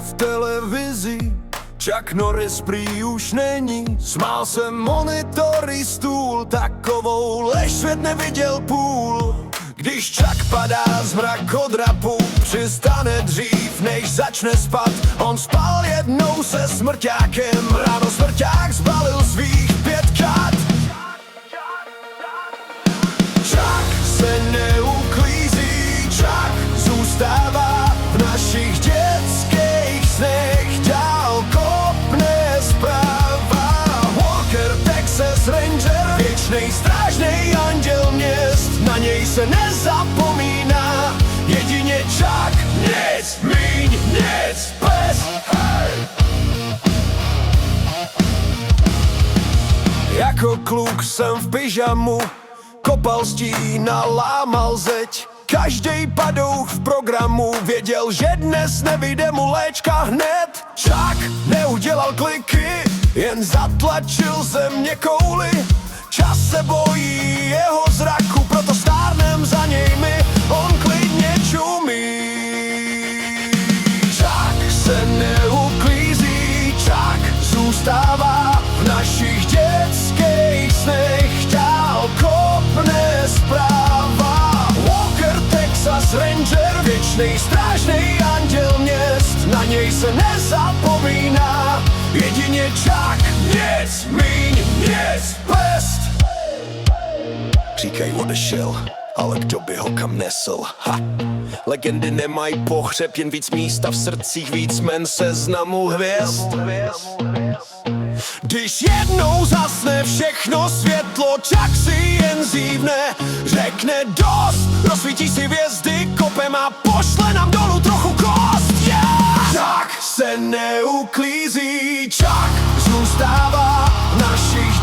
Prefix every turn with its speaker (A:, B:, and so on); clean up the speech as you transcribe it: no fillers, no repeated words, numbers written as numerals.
A: v televizi, Chuck Norris prý už není. Smál se monitory stůl, takovou lež svět neviděl půl. Když Chuck padá z mrakodrapu, přistane dřív, než začne spat. On spal jednou se smrťákem, ráno smrťák zbalil svých 5 kat. Chuck se neuklízí, Chuck zůstává v našich dětských snech. Dál kopne zpráva, Walker, Texas Ranger, věčnej strážnej anděl měst. Na něj se nezapomíná, jedině Chuck, nic míň, nic bez. Hey! Jako kluk jsem v pyžamu kopal stín a lámal zeď. Každej padouch v programu věděl, že dnes nevyjde mu léčka hned. Chuck neudělal kliky, jen zatlačil země kouly. Čas se bojí jeho zraku, proto stárnem za něj my, on klidně čumí. Chuck se neuklízí, Chuck zůstává v našich dětských snech. Dál kopne zpráva, Walker, Texas Ranger, věčnej strážnej anděl měst. Na něj se nezapomíná, jedině Chuck, nic míň, nic pest. Říkaj, odešel, ale kdo by ho kam nesl? Ha. Legendy nemají pohřeb, jen víc místa v srdcích, víc men seznamu hvězd. Když jednou zasne všechno světlo, Chuck si jen zívne, řekne dost, rozsvítí si hvězdy kopem a pošle nám dolů trochu kost. Yeah! Chuck se neuklízí, Chuck zůstává v našich